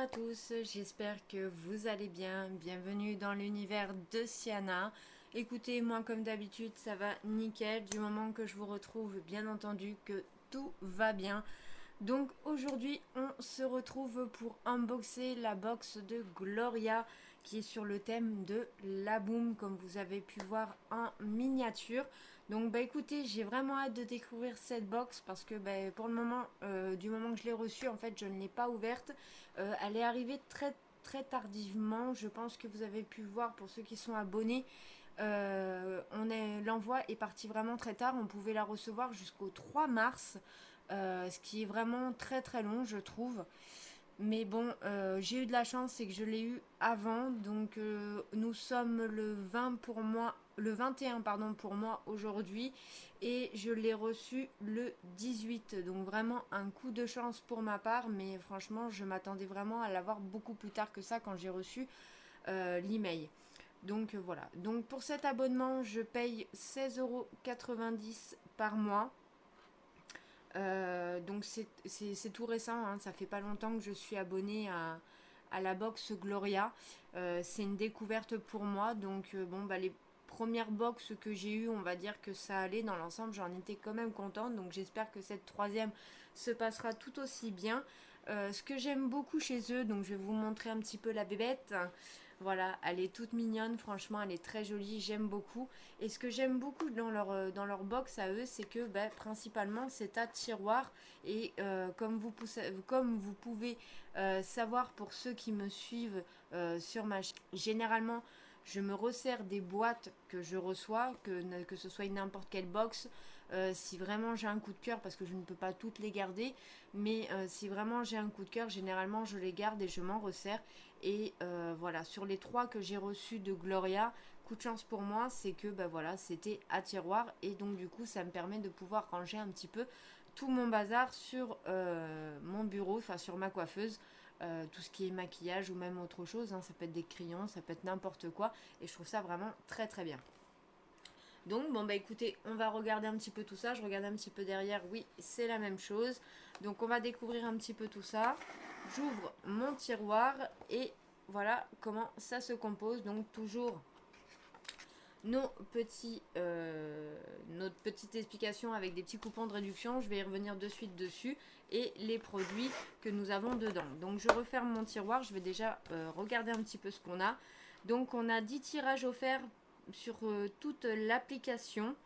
à tous, j'espère que vous allez bien. Bienvenue dans l'univers de Siana. Écoutez, moi comme d'habitude, ça va nickel du moment que je vous retrouve, bien entendu que tout va bien. Donc aujourd'hui, on se retrouve pour unboxer la box de Gloria qui est sur le thème de la boom comme vous avez pu voir en miniature. Donc bah écoutez, j'ai vraiment hâte de découvrir cette box parce que bah, pour le moment, du moment que je l'ai reçue, en fait je ne l'ai pas ouverte. Elle est arrivée très tardivement. Je pense que vous avez pu voir pour ceux qui sont abonnés. L'envoi est parti vraiment très tard. On pouvait la recevoir jusqu'au 3 mars. Ce qui est vraiment très long, je trouve. Mais bon, j'ai eu de la chance, c'est que je l'ai eu avant. Donc nous sommes le 20 pour moi, le 21 pardon pour moi aujourd'hui. Et je l'ai reçu le 18. Donc vraiment un coup de chance pour ma part. Mais franchement, je m'attendais vraiment à l'avoir beaucoup plus tard que ça quand j'ai reçu l'email. Donc voilà. Donc pour cet abonnement, je paye 16,90 € par mois. Donc c'est tout récent, hein, ça fait pas longtemps que je suis abonnée à la box Gloria. C'est une découverte pour moi, donc bon bah les premières box que j'ai eues, on va dire que ça allait dans l'ensemble, j'en étais quand même contente, donc j'espère que cette troisième se passera tout aussi bien. Ce que j'aime beaucoup chez eux, donc je vais vous montrer un petit peu la bébête. Voilà, elle est toute mignonne, franchement, elle est très jolie, j'aime beaucoup. Et ce que j'aime beaucoup dans leur box à eux, c'est que bah, principalement c'est à tiroir. Et comme vous pouvez savoir pour ceux qui me suivent sur ma chaîne, généralement je me resserre des boîtes que je reçois, que ce soit n'importe quelle box. Si vraiment j'ai un coup de cœur, parce que je ne peux pas toutes les garder, mais si vraiment j'ai un coup de cœur, généralement je les garde et je m'en resserre. Et voilà, sur les 3 que j'ai reçus de Gloria, coup de chance pour moi, c'est que bah voilà, c'était à tiroir et donc du coup ça me permet de pouvoir ranger un petit peu tout mon bazar sur mon bureau, enfin sur ma coiffeuse. Tout ce qui est maquillage ou même autre chose, hein, ça peut être des crayons, ça peut être n'importe quoi et je trouve ça vraiment très bien. Donc bon bah écoutez, on va regarder un petit peu tout ça. Je regarde un petit peu derrière, oui c'est la même chose. Donc on va découvrir un petit peu tout ça. J'ouvre mon tiroir et voilà comment ça se compose. Donc toujours notre petite explication avec des petits coupons de réduction. Je vais y revenir de suite dessus et les produits que nous avons dedans. Donc je referme mon tiroir. Je vais déjà regarder un petit peu ce qu'on a. Donc on a 10 tirages offerts sur toute l'application.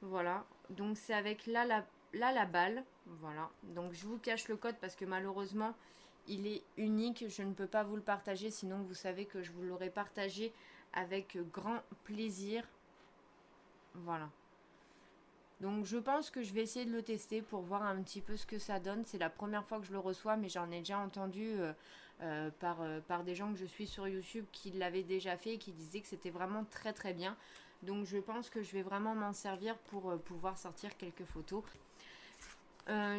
Voilà, donc c'est avec la balle. Voilà, donc je vous cache le code parce que malheureusement il est unique. Je ne peux pas vous le partager, sinon vous savez que je vous l'aurais partagé avec grand plaisir. Voilà. Donc je pense que je vais essayer de le tester pour voir un petit peu ce que ça donne. C'est la première fois que je le reçois, mais j'en ai déjà entendu par des gens que je suis sur YouTube qui l'avaient déjà fait et qui disaient que c'était vraiment très bien. Donc je pense que je vais vraiment m'en servir pour pouvoir sortir quelques photos.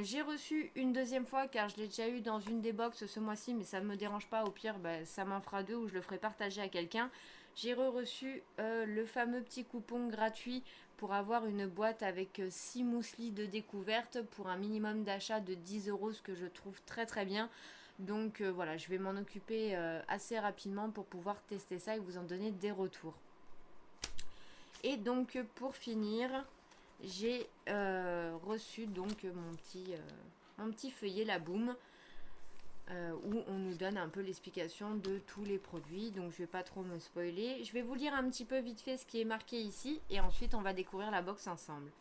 J'ai reçu une deuxième fois car je l'ai déjà eu dans une des box ce mois-ci, mais ça ne me dérange pas. Au pire, bah, ça m'en fera 2 ou je le ferai partager à quelqu'un. J'ai reçu le fameux petit coupon gratuit pour avoir une boîte avec 6 mousselis de découverte pour un minimum d'achat de 10 €, ce que je trouve très bien. Donc voilà, je vais m'en occuper assez rapidement pour pouvoir tester ça et vous en donner des retours. Et donc pour finir, j'ai reçu donc mon petit feuillet La Boom où on nous donne un peu l'explication de tous les produits. Donc je vais pas trop me spoiler. Je vais vous lire un petit peu vite fait ce qui est marqué ici et ensuite on va découvrir la box ensemble.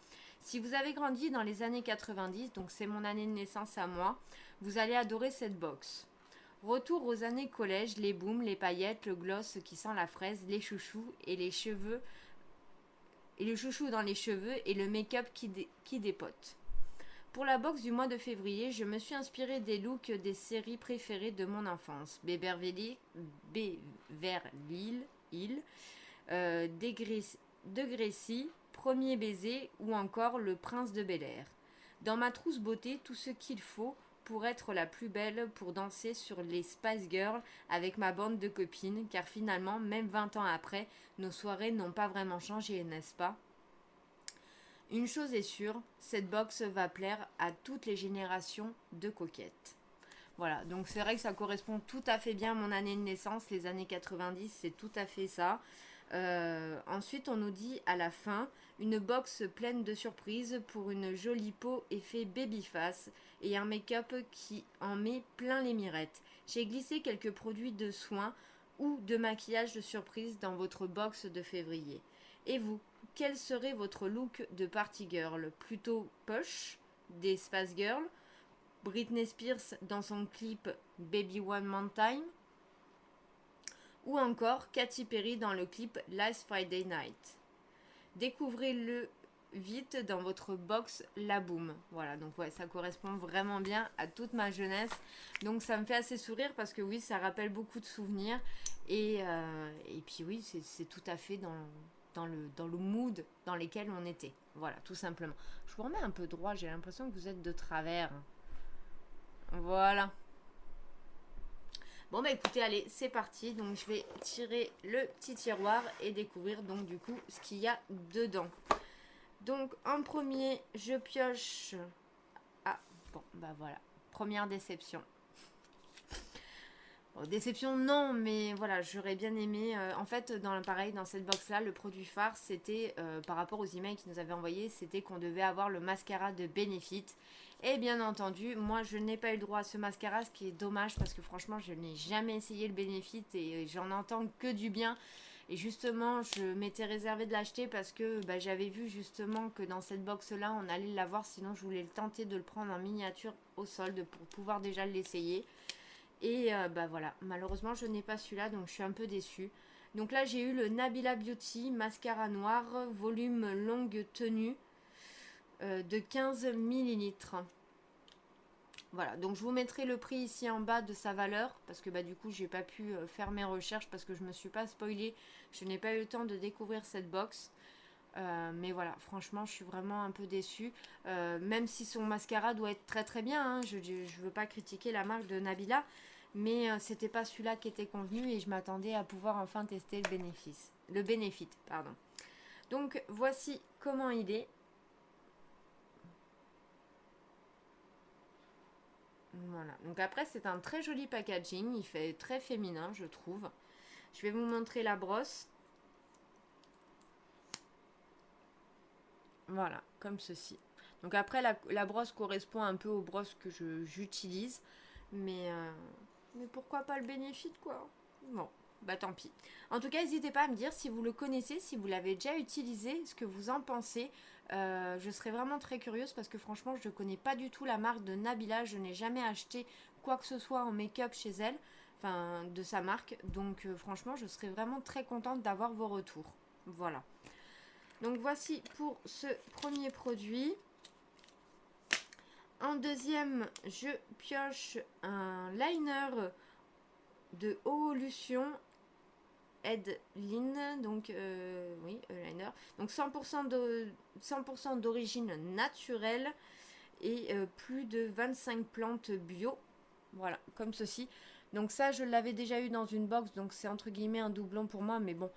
Si vous avez grandi dans les années 90, donc c'est mon année de naissance à moi, vous allez adorer cette box. Retour aux années collège, les booms, les paillettes, le gloss qui sent la fraise, les chouchous et les cheveux et le chouchou dans les cheveux et le make-up qui dépote. Pour la box du mois de février, je me suis inspirée des looks des séries préférées de mon enfance. Beverly Hills, De Gracie, Premier baiser ou encore Le Prince de Bel-Air. Dans ma trousse beauté, tout ce qu'il faut pour être la plus belle pour danser sur les Spice Girls avec ma bande de copines, car finalement, même 20 ans après, nos soirées n'ont pas vraiment changé, n'est-ce pas? Une chose est sûre, cette box va plaire à toutes les générations de coquettes. Voilà, donc c'est vrai que ça correspond tout à fait bien à mon année de naissance, les années 90, c'est tout à fait ça. Ensuite, on nous dit à la fin, une box pleine de surprises pour une jolie peau effet babyface et un make-up qui en met plein les mirettes. J'ai glissé quelques produits de soins ou de maquillage de surprise dans votre box de février. Et vous, quel serait votre look de party girl? Plutôt poche, des Spice Girls, Britney Spears dans son clip Baby One Man Time, ou encore Katy Perry dans le clip Last Friday Night. Découvrez-le vite dans votre box La Boom. Voilà, donc ouais, ça correspond vraiment bien à toute ma jeunesse. Donc ça me fait assez sourire parce que oui, ça rappelle beaucoup de souvenirs. Et puis oui, c'est tout à fait dans le mood dans lequel on était. Voilà, tout simplement. Je vous remets un peu droit, j'ai l'impression que vous êtes de travers. Voilà. Bon bah écoutez, allez, c'est parti. Donc je vais tirer le petit tiroir et découvrir donc du coup ce qu'il y a dedans. Donc en premier, je pioche... Ah, bon, bah voilà. Première déception. Bon, déception non, mais voilà, j'aurais bien aimé... en fait, pareil, dans cette box-là, le produit phare, c'était, par rapport aux emails qu'ils nous avaient envoyés, c'était qu'on devait avoir le mascara de Benefit. Et bien entendu, moi, je n'ai pas eu le droit à ce mascara, ce qui est dommage, parce que franchement, je n'ai jamais essayé le Benefit et j'en entends que du bien. Et justement, je m'étais réservé de l'acheter parce que bah, j'avais vu justement que dans cette box-là, on allait l'avoir. Sinon, je voulais le tenter de le prendre en miniature au solde pour pouvoir déjà l'essayer. Et bah voilà, malheureusement je n'ai pas celui-là, donc je suis un peu déçue. Donc là j'ai eu le Nabila Beauty mascara noir, volume longue tenue de 15 millilitres. Voilà, donc je vous mettrai le prix ici en bas de sa valeur, parce que bah du coup j'ai pas pu faire mes recherches, parce que je me suis pas spoilée, je n'ai pas eu le temps de découvrir cette box. Mais voilà, franchement, je suis vraiment un peu déçue. Même si son mascara doit être très très bien, hein, je ne veux pas critiquer la marque de Nabila, mais c'était pas celui-là qui était convenu et je m'attendais à pouvoir enfin tester le Benefit, pardon. Donc voici comment il est. Voilà. Donc après, c'est un très joli packaging, il fait très féminin, je trouve. Je vais vous montrer la brosse. Voilà, comme ceci. Donc après, la brosse correspond un peu aux brosses que j'utilise. Mais pourquoi pas le Benefit, quoi. Bon, bah tant pis. En tout cas, n'hésitez pas à me dire si vous le connaissez, si vous l'avez déjà utilisé, ce que vous en pensez. Je serais vraiment très curieuse parce que franchement, je ne connais pas du tout la marque de Nabila. Je n'ai jamais acheté quoi que ce soit en make-up chez elle, enfin de sa marque. Donc franchement, je serais vraiment très contente d'avoir vos retours. Voilà. Donc voici pour ce premier produit. En deuxième, je pioche un liner de Evolution Edlin, donc oui, liner. Donc 100% d'origine naturelle et plus de 25 plantes bio. Voilà, comme ceci. Donc ça, je l'avais déjà eu dans une box, donc c'est entre guillemets un doublon pour moi, mais bon,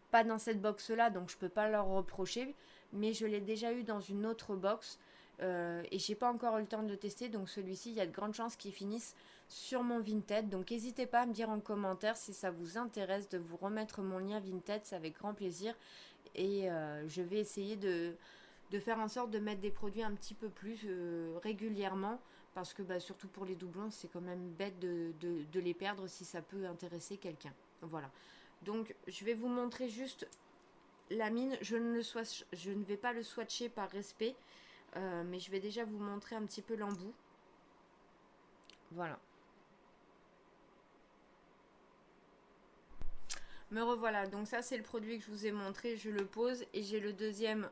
pas dans cette box là, donc je peux pas leur reprocher, mais je l'ai déjà eu dans une autre box et j'ai pas encore eu le temps de le tester, donc celui-ci il y a de grandes chances qu'il finisse sur mon Vinted. Donc n'hésitez pas à me dire en commentaire si ça vous intéresse de vous remettre mon lien Vinted, c'est avec grand plaisir. Et je vais essayer de faire en sorte de mettre des produits un petit peu plus régulièrement, parce que bah, surtout pour les doublons, c'est quand même bête de les perdre si ça peut intéresser quelqu'un. Voilà. Donc je vais vous montrer juste la mine. Je ne vais pas le swatcher par respect, mais je vais déjà vous montrer un petit peu l'embout. Voilà. Me revoilà. Donc ça c'est le produit que je vous ai montré. Je le pose et j'ai le deuxième.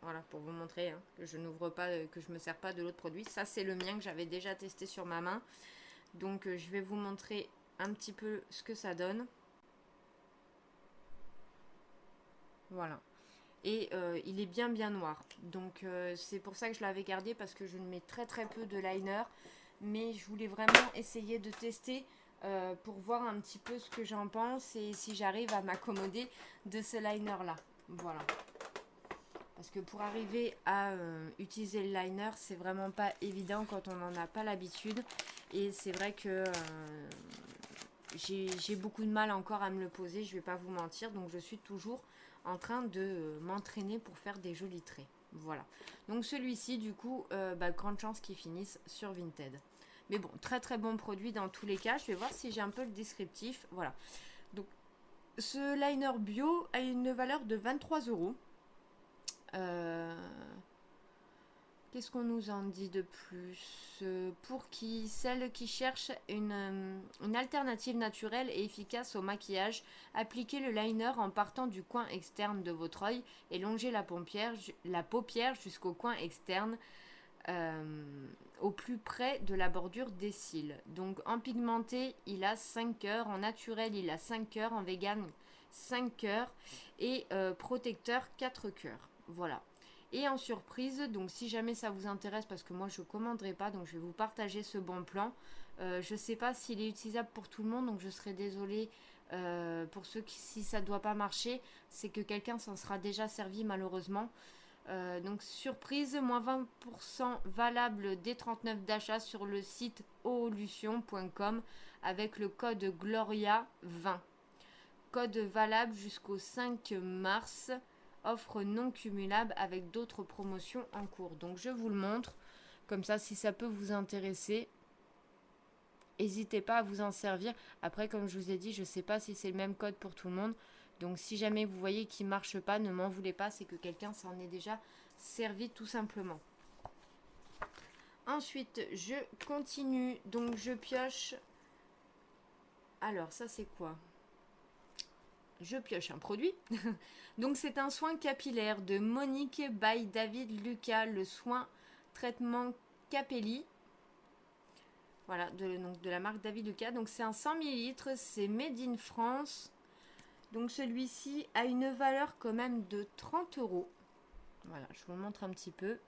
Voilà, pour vous montrer hein, que je n'ouvre pas, que je ne me sers pas de l'autre produit. Ça c'est le mien que j'avais déjà testé sur ma main. Donc je vais vous montrer un petit peu ce que ça donne. Voilà. Et il est bien noir. Donc c'est pour ça que je l'avais gardé, parce que je ne mets très peu de liner. Mais je voulais vraiment essayer de tester pour voir un petit peu ce que j'en pense et si j'arrive à m'accommoder de ce liner là. Voilà. Parce que pour arriver à utiliser le liner, c'est vraiment pas évident quand on n'en a pas l'habitude. Et c'est vrai que j'ai beaucoup de mal encore à me le poser, je vais pas vous mentir. Donc je suis toujours en train de m'entraîner pour faire des jolis traits. Voilà. Donc celui-ci, du coup, grande chance qu'il finisse sur Vinted. Mais bon, très très bon produit dans tous les cas. Je vais voir si j'ai un peu le descriptif. Voilà. Donc ce liner bio a une valeur de 23 euros. Qu'est-ce qu'on nous en dit de plus? Pour celles qui cherchent une alternative naturelle et efficace au maquillage, appliquez le liner en partant du coin externe de votre œil et longez la paupière jusqu'au coin externe, au plus près de la bordure des cils. Donc en pigmenté, il a 5 heures, en naturel, il a 5 heures, en vegan, 5 heures et protecteur 4 cœurs. Voilà. Et en surprise, donc si jamais ça vous intéresse, parce que moi je ne commanderai pas, donc je vais vous partager ce bon plan. Je ne sais pas s'il est utilisable pour tout le monde, donc je serai désolée pour ceux qui, si ça ne doit pas marcher, c'est que quelqu'un s'en sera déjà servi malheureusement. Donc surprise, moins 20% valable dès 39 d'achat sur le site oolution.com avec le code GLORIA20. Code valable jusqu'au 5 mars. Offre non cumulable avec d'autres promotions en cours. Donc je vous le montre. Comme ça, si ça peut vous intéresser, n'hésitez pas à vous en servir. Après, comme je vous ai dit, je ne sais pas si c'est le même code pour tout le monde. Donc si jamais vous voyez qu'il ne marche pas, ne m'en voulez pas. C'est que quelqu'un s'en est déjà servi tout simplement. Ensuite, je continue. Donc je pioche. Alors ça c'est quoi ? Je pioche un produit. Donc c'est un soin capillaire de Monique by David Lucas, le soin traitement Capelli. Voilà, donc de la marque David Lucas. Donc c'est un 100 ml, c'est made in France. Donc celui-ci a une valeur quand même de 30 euros. Voilà, je vous le montre un petit peu.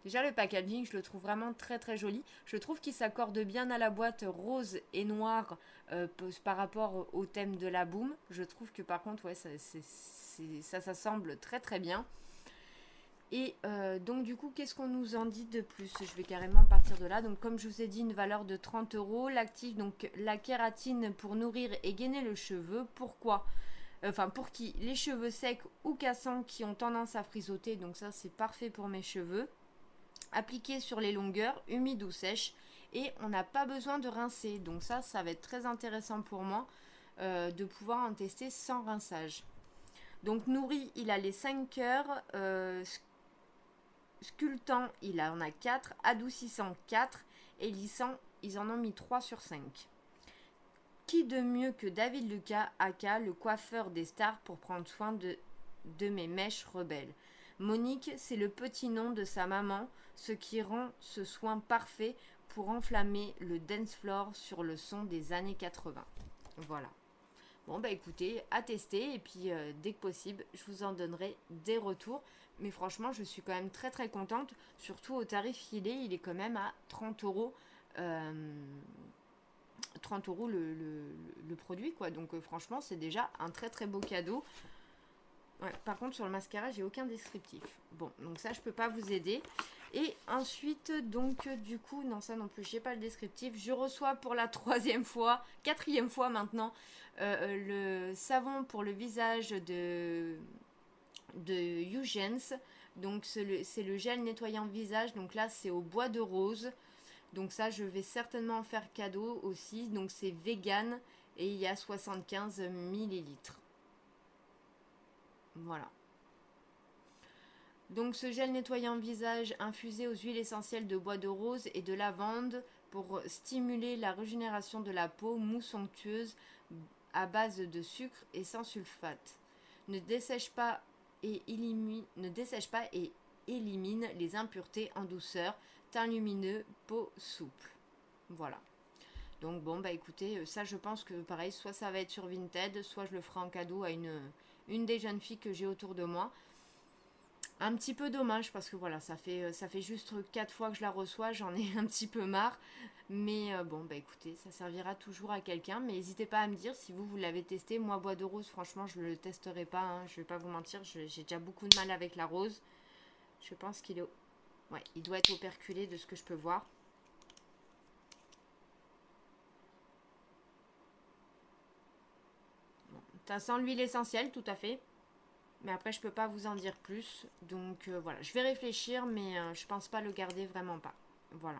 Déjà le packaging, je le trouve vraiment très très joli. Je trouve qu'il s'accorde bien à la boîte rose et noir par rapport au thème de la boum. Je trouve que par contre, ouais, ça s'assemble très très bien. Et donc du coup, qu'est-ce qu'on nous en dit de plus? Je vais carrément partir de là. Donc comme je vous ai dit, une valeur de 30 euros. L'actif, donc la kératine pour nourrir et gainer le cheveu. Pourquoi? Enfin, pour qui? Les cheveux secs ou cassants qui ont tendance à frisoter. Donc ça, c'est parfait pour mes cheveux. Appliqué sur les longueurs, humides ou sèches. Et on n'a pas besoin de rincer. Donc ça va être très intéressant pour moi de pouvoir en tester sans rinçage. Donc nourri, il a les 5 heures. Sculptant, il en a 4. Adoucissant, 4. Et lissant, ils en ont mis 3 sur 5. Qui de mieux que David Lucas, aka le coiffeur des stars, pour prendre soin de mes mèches rebelles. Monique, c'est le petit nom de sa maman, ce qui rend ce soin parfait pour enflammer le dance floor sur le son des années 80. Voilà. Bon bah écoutez, à tester et puis dès que possible, je vous en donnerai des retours. Mais franchement, je suis quand même très très contente, surtout au tarif filé, il est quand même à 30 euros. 30 euros le produit quoi, donc franchement c'est déjà un très très beau cadeau. Ouais, par contre sur le mascara j'ai aucun descriptif, bon donc ça je peux pas vous aider. Et ensuite donc du coup non, ça non plus j'ai pas le descriptif. Je reçois pour la quatrième fois maintenant le savon pour le visage de Eugens. Donc c'est le gel nettoyant visage, donc là c'est au bois de rose. Donc ça, je vais certainement en faire cadeau aussi. Donc c'est vegan et il y a 75 millilitres. Voilà. Donc ce gel nettoyant visage infusé aux huiles essentielles de bois de rose et de lavande pour stimuler la régénération de la peau, mousse onctueuse à base de sucre et sans sulfate. Ne dessèche pas et élimine les impuretés en douceur. Teint lumineux, peau souple. Voilà. Donc bon bah écoutez, ça je pense que pareil, soit ça va être sur Vinted, soit je le ferai en cadeau à une des jeunes filles que j'ai autour de moi. Un petit peu dommage parce que voilà, ça fait juste 4 fois que je la reçois, j'en ai un petit peu marre. Mais bon bah écoutez, ça servira toujours à quelqu'un. Mais n'hésitez pas à me dire si vous l'avez testé. Moi bois de rose, franchement je ne le testerai pas, hein. Je vais pas vous mentir, j'ai déjà beaucoup de mal avec la rose. Je pense qu'il est... Ouais, il doit être operculé de ce que je peux voir. Ça sent l'huile essentielle, tout à fait. Mais après, je peux pas vous en dire plus. Donc voilà, je vais réfléchir, mais je pense pas le garder, vraiment pas. Voilà.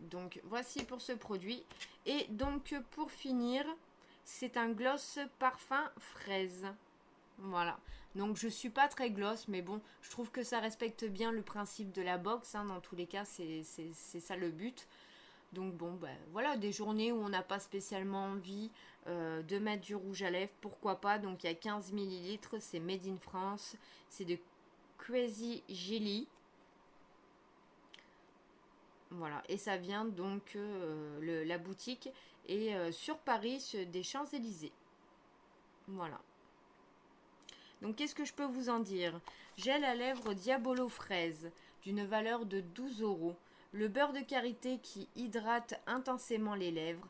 Donc voici pour ce produit. Et donc pour finir, c'est un gloss parfum fraise. Voilà. Donc je suis pas très gloss, mais bon, je trouve que ça respecte bien le principe de la box. Hein. Dans tous les cas, c'est ça le but. Donc bon, ben voilà, des journées où on n'a pas spécialement envie de mettre du rouge à lèvres, pourquoi pas. Donc il y a 15 millilitres, c'est Made in France, c'est de Crazy Jelly. Voilà, et ça vient donc, la boutique est sur Paris, des Champs-Élysées. Voilà. Donc qu'est-ce que je peux vous en dire? Gel à lèvres Diabolo fraise d'une valeur de 12 euros. Le beurre de karité qui hydrate intensément les lèvres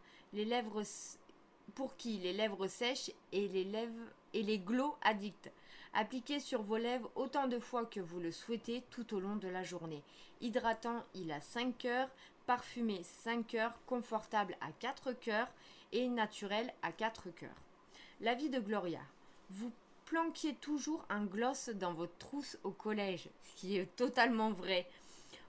pour qui les lèvres sèches et les glows addicts. Appliquez sur vos lèvres autant de fois que vous le souhaitez tout au long de la journée. Hydratant, il a 5 heures, parfumé 5 heures, confortable à 4 cœurs et naturel à 4 cœurs. L'avis de Gloria. Vous planquiez toujours un gloss dans votre trousse au collège, ce qui est totalement vrai.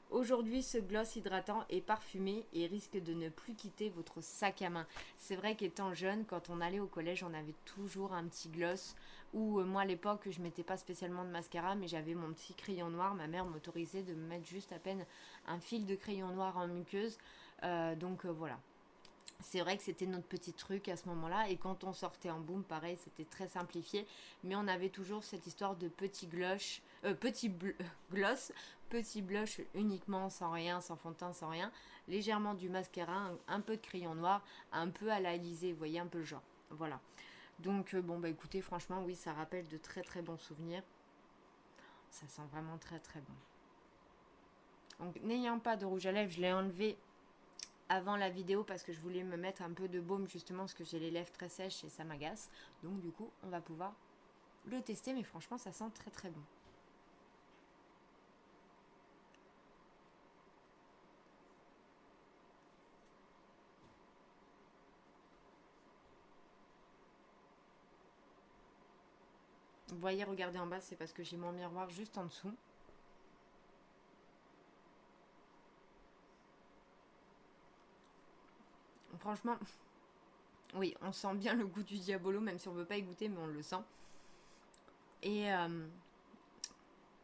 Aujourd'hui, ce gloss hydratant est parfumé et risque de ne plus quitter votre sac à main. C'est vrai qu'étant jeune, quand on allait au collège, on avait toujours un petit gloss. Ou moi à l'époque, je mettais pas spécialement de mascara, mais j'avais mon petit crayon noir. Ma mère m'autorisait de me mettre juste à peine un fil de crayon noir en muqueuse. Donc voilà. C'est vrai que c'était notre petit truc à ce moment-là. Et quand on sortait en boom, pareil, c'était très simplifié. Mais on avait toujours cette histoire de gloss, petit blush uniquement, sans rien, sans fond de teint, sans rien. Légèrement du mascara, un peu de crayon noir, un peu à la Élysée. Vous voyez un peu le genre. Voilà. Donc bon, bah écoutez, franchement, oui, ça rappelle de très très bons souvenirs. Ça sent vraiment très très bon. Donc n'ayant pas de rouge à lèvres, je l'ai enlevé avant la vidéo parce que je voulais me mettre un peu de baume justement parce que j'ai les lèvres très sèches et ça m'agace. Donc du coup, on va pouvoir le tester, mais franchement, ça sent très très bon. Vous voyez, regardez en bas, c'est parce que j'ai mon miroir juste en dessous. Franchement, oui, on sent bien le goût du Diabolo, même si on ne veut pas y goûter, mais on le sent. Et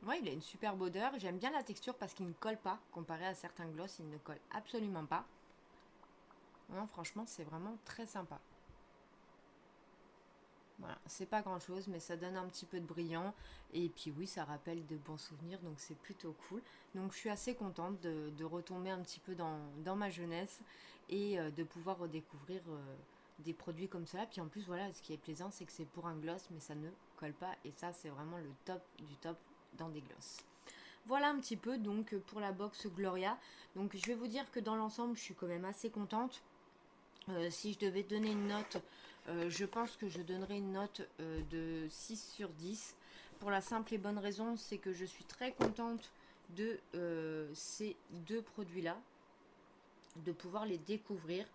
ouais, il a une superbe odeur. J'aime bien la texture parce qu'il ne colle pas. Comparé à certains gloss, il ne colle absolument pas. Non, franchement, c'est vraiment très sympa. Voilà, c'est pas grand chose, mais ça donne un petit peu de brillant. Et puis oui, ça rappelle de bons souvenirs, donc c'est plutôt cool. Donc je suis assez contente de retomber un petit peu dans ma jeunesse et de pouvoir redécouvrir des produits comme cela. Puis en plus, voilà, ce qui est plaisant, c'est que c'est pour un gloss, mais ça ne colle pas. Et ça, c'est vraiment le top du top dans des gloss. Voilà un petit peu donc pour la box Gloria. Donc je vais vous dire que dans l'ensemble, je suis quand même assez contente. Si je devais donner une note, je pense que je donnerais une note de 6 sur 10. Pour la simple et bonne raison, c'est que je suis très contente de ces deux produits-là, de pouvoir les découvrir.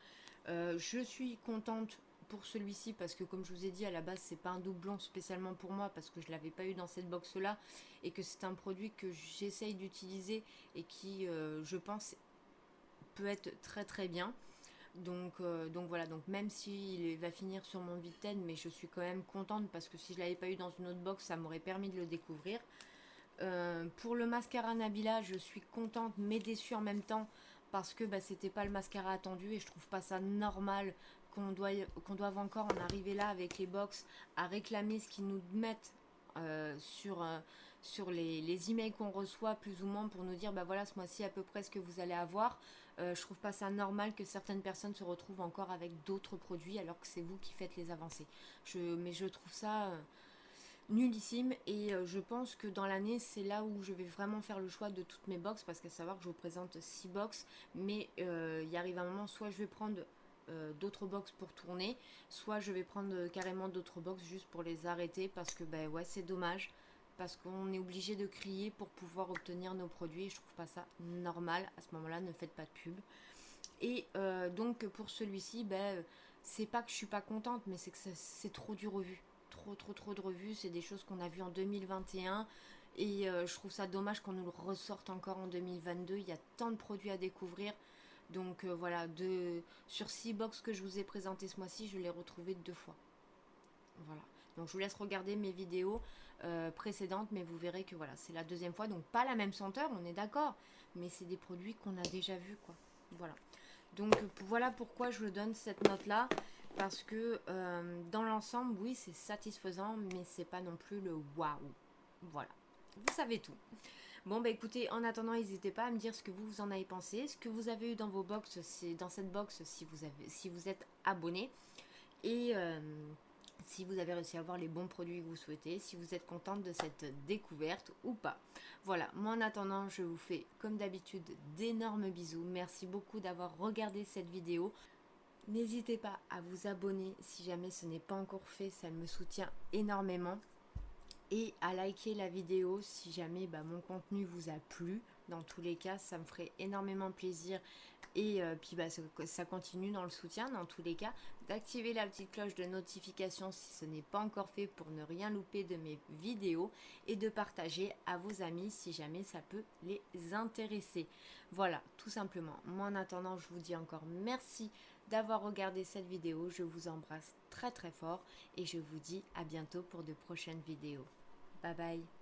Je suis contente pour celui-ci parce que comme je vous ai dit à la base, c'est pas un doublon spécialement pour moi parce que je l'avais pas eu dans cette box là et que c'est un produit que j'essaye d'utiliser et qui je pense peut être très très bien. Donc voilà, donc même s'il va finir sur mon Vinted, mais je suis quand même contente parce que si je l'avais pas eu dans une autre box, ça m'aurait permis de le découvrir. Pour le mascara Nabila, je suis contente mais déçue en même temps parce que bah, c'était pas le mascara attendu et je trouve pas ça normal qu'on doive encore en arriver là avec les box à réclamer ce qu'ils nous mettent sur les emails qu'on reçoit plus ou moins pour nous dire bah voilà ce mois-ci à peu près ce que vous allez avoir. Je trouve pas ça normal que certaines personnes se retrouvent encore avec d'autres produits alors que c'est vous qui faites les avancées. Mais je trouve ça nullissime et je pense que dans l'année c'est là où je vais vraiment faire le choix de toutes mes box parce qu'à savoir que je vous présente 6 box mais il arrive un moment soit je vais prendre d'autres box pour tourner, soit je vais prendre carrément d'autres box juste pour les arrêter parce que ben ouais c'est dommage parce qu'on est obligé de crier pour pouvoir obtenir nos produits et je trouve pas ça normal. À ce moment là ne faites pas de pub. Et donc pour celui-ci, ben, c'est pas que je suis pas contente, mais c'est que c'est trop du revu. Trop de revues. C'est des choses qu'on a vues en 2021. Et je trouve ça dommage qu'on nous le ressorte encore en 2022. Il y a tant de produits à découvrir. Donc voilà, sur 6 box que je vous ai présenté ce mois-ci, je l'ai retrouvé 2 fois. Voilà. Donc je vous laisse regarder mes vidéos précédentes, mais vous verrez que voilà, c'est la deuxième fois. Donc pas la même senteur, on est d'accord. Mais c'est des produits qu'on a déjà vus, quoi. Voilà. Donc voilà pourquoi je donne cette note-là. Parce que dans l'ensemble, oui, c'est satisfaisant, mais c'est pas non plus le waouh. Voilà. Vous savez tout. Bon, bah écoutez, en attendant, n'hésitez pas à me dire ce que vous en avez pensé, ce que vous avez eu dans vos box, c'est dans cette box si vous êtes abonné. Et si vous avez réussi à avoir les bons produits que vous souhaitez, si vous êtes contente de cette découverte ou pas. Voilà, moi en attendant, je vous fais comme d'habitude d'énormes bisous. Merci beaucoup d'avoir regardé cette vidéo. N'hésitez pas à vous abonner si jamais ce n'est pas encore fait, ça me soutient énormément. Et à liker la vidéo si jamais mon contenu vous a plu. Dans tous les cas, ça me ferait énormément plaisir. Et puis ça continue dans le soutien, dans tous les cas. D'activer la petite cloche de notification si ce n'est pas encore fait pour ne rien louper de mes vidéos. Et de partager à vos amis si jamais ça peut les intéresser. Voilà, tout simplement. Moi en attendant, je vous dis encore merci d'avoir regardé cette vidéo. Je vous embrasse très fort. Et je vous dis à bientôt pour de prochaines vidéos. Bye bye.